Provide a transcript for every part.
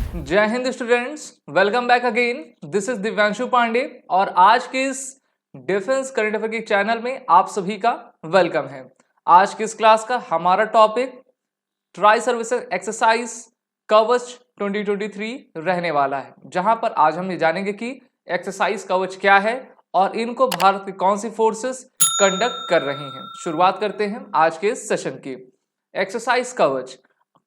जय हिंद students, welcome back again. This is Divyanshu Pandey और आज के इस डिफेंस करंट अफेयर के चैनल में आप सभी का वेलकम है। आज की इस क्लास का हमारा टॉपिक ट्राई सर्विस एक्सरसाइज कवच 2023 रहने वाला है, जहां पर आज हम ये जानेंगे कि एक्सरसाइज कवच क्या है और इनको भारत की कौन सी फोर्सेस कंडक्ट कर रही हैं। शुरुआत करते हैं आज के इस सेशन की। एक्सरसाइज कवच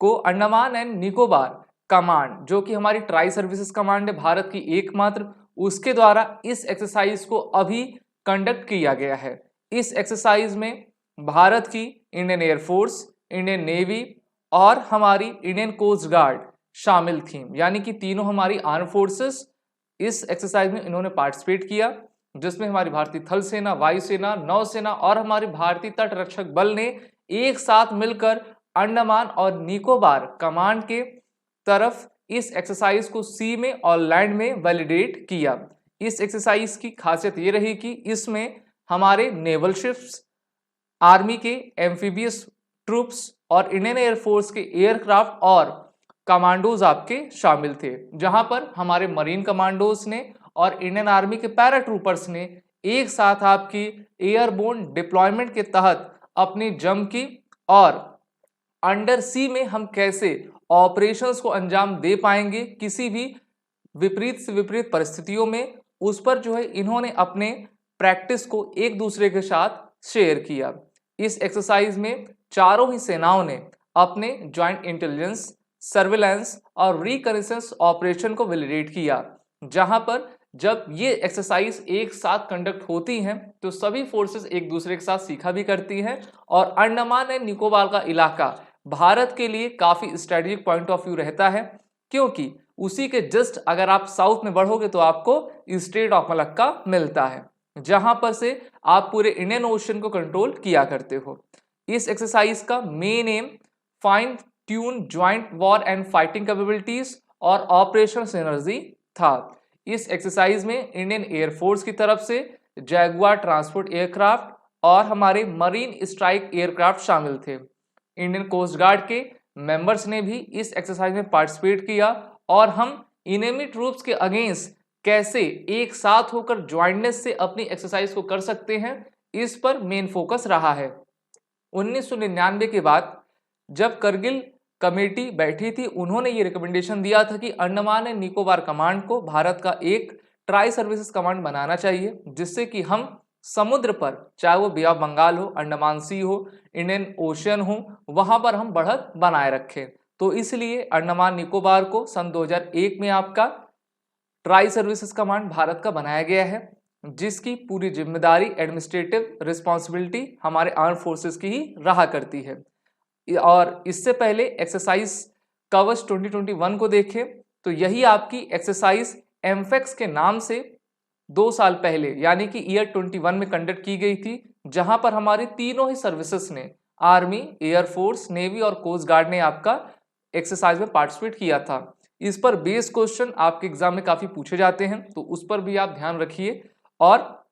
को अंडमान एंड निकोबार कमांड, जो कि हमारी ट्राई सर्विसेज कमांड है भारत की एकमात्र, उसके द्वारा इस एक्सरसाइज को अभी कंडक्ट किया गया है। इस एक्सरसाइज में भारत की इंडियन एयरफोर्स, इंडियन नेवी और हमारी इंडियन कोस्ट गार्ड शामिल थी, यानी कि तीनों हमारी आर्म फोर्सेस इस एक्सरसाइज में इन्होंने पार्टिसिपेट किया, जिसमें हमारी भारतीय थल सेना, वायुसेना, नौसेना और हमारी भारतीय तट रक्षक बल ने एक साथ मिलकर अंडमान और निकोबार कमांड के तरफ इस एक्सरसाइज को सी में और लैंड में वैलिडेट किया। इस एक्सरसाइज की खासियत ये रही कि इसमें हमारे नेवल शिप्स, आर्मी के एम्फीबियस ट्रूप्स और इंडियन एयरफोर्स के एयरक्राफ्ट और कमांडोज आपके शामिल थे, जहां पर हमारे मरीन कमांडोज ने और इंडियन आर्मी के पैरा ट्रूपर्स ने एक साथ आपकी एयरबोर्न डिप्लॉयमेंट के तहत अपनी जम की और अंडर सी में हम कैसे ऑपरेशंस को अंजाम दे पाएंगे किसी भी विपरीत से विपरीत परिस्थितियों में, उस पर जो है इन्होंने अपने प्रैक्टिस को एक दूसरे के साथ शेयर किया। इस एक्सरसाइज में चारों ही सेनाओं ने अपने ज्वाइंट इंटेलिजेंस, सर्विलांस और रिकनेसेंस ऑपरेशन को वैलिडेट किया, जहां पर जब ये एक्सरसाइज एक साथ कंडक्ट होती हैं तो सभी फोर्सेस एक दूसरे के साथ सीखा भी करती हैं और अंडमान एंड निकोबार का इलाका भारत के लिए काफी स्ट्रेटेजिक पॉइंट ऑफ व्यू रहता है, क्योंकि उसी के जस्ट अगर आप साउथ में बढ़ोगे तो आपको स्ट्रेट ऑफ मलक्का मिलता है, जहां पर से आप पूरे इंडियन ओशन को कंट्रोल किया करते हो। इस एक्सरसाइज का main am fine tune joint war and fighting capabilities और ऑपरेशन सिनर्जी था। इस एक्सरसाइज में इंडियन एयरफोर्स की तरफ से जैगुआर ट्रांसपोर्ट एयरक्राफ्ट और हमारे मरीन स्ट्राइक एयरक्राफ्ट शामिल थे। इंडियन कोस्ट गार्ड के मेंबर्स ने भी इस एक्सरसाइज में पार्टिसिपेट किया और हम इनेमी ट्रूप्स के अगेंस्ट कैसे एक साथ होकर ज्वाइंटनेस से अपनी एक्सरसाइज को कर सकते हैं, इस पर मेन फोकस रहा है। 1999 के बाद जब करगिल कमेटी बैठी थी, उन्होंने ये रिकमेंडेशन दिया था कि अंडमान एंड निकोबार कमांड को भारत का एक ट्राई सर्विसेज कमांड बनाना चाहिए, जिससे कि हम समुद्र पर, चाहे वो बे ऑफ बंगाल हो, अंडमान सी हो, इंडियन ओशन हो, वहां पर हम बढ़त बनाए रखें। तो इसलिए अंडमान निकोबार को सन 2001 में आपका ट्राई सर्विसेज कमांड भारत का बनाया गया है, जिसकी पूरी जिम्मेदारी, एडमिनिस्ट्रेटिव रिस्पॉन्सिबिलिटी हमारे आर्म फोर्सेस की ही रहा करती है। और इससे पहले एक्सरसाइज कवच 2021 को देखें तो यही आपकी एक्सरसाइज एमफेक्स के नाम से 2 साल पहले यानी कि ईयर 21 में कंडक्ट की गई थी, जहां पर हमारी तीनों ही सर्विसेज ने, आर्मी, एयरफोर्स, नेवी और कोस्ट गार्ड ने आपका एक्सरसाइज में पार्टिसिपेट किया था। इस पर बेस क्वेश्चन आपके एग्जाम में काफी पूछे जाते हैं, तो उस पर भी आप ध्यान रखिए और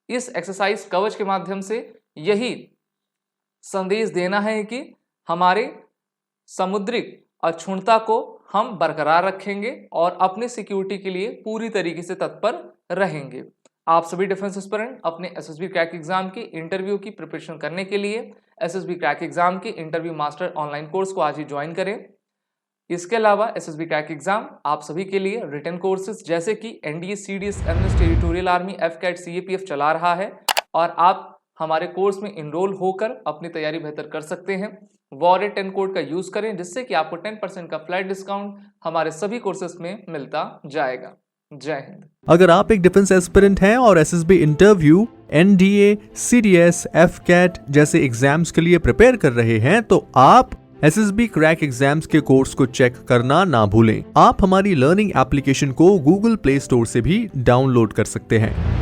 इस एक्सरसाइज कवच के माध्यम से यही संदेश देना है कि हमारे समुद्रिक अक्षुण्णता को हम बरकरार रखेंगे और अपनी सिक्योरिटी के लिए पूरी तरीके से तत्पर रहेंगे। आप सभी डिफेंस एस्पिरेंट अपने एसएसबी क्रैक एग्जाम की इंटरव्यू की प्रिपरेशन करने के लिए एसएसबी क्रैक एग्जाम के इंटरव्यू मास्टर ऑनलाइन कोर्स को आज ही ज्वाइन करें। इसके अलावा एसएसबी क्रैक एग्जाम आप सभी के लिए रिटन कोर्सेज जैसे कि NDA, CDS, MS, territorial army, AFCAT, CAPF चला रहा है और आप हमारे कोर्स में इनरोल होकर अपनी तैयारी बेहतर कर सकते हैं। वॉरेट 10 कोड का यूज करें, जिससे कि आपको 10% का फ्लैट डिस्काउंट हमारे सभी कोर्सेज में मिलता जाएगा। जय हिंद। अगर आप एक डिफेंस एस्पिरेंट हैं और SSB interview, NDA, CDS, AFCAT जैसे एग्जाम्स के लिए प्रिपेयर कर रहे हैं, तो आप एसएसबी क्रैक एग्जाम्स के कोर्स को चेक करना ना भूलें। आप हमारी लर्निंग एप्लीकेशन को गूगल प्ले स्टोर से भी डाउनलोड कर सकते हैं।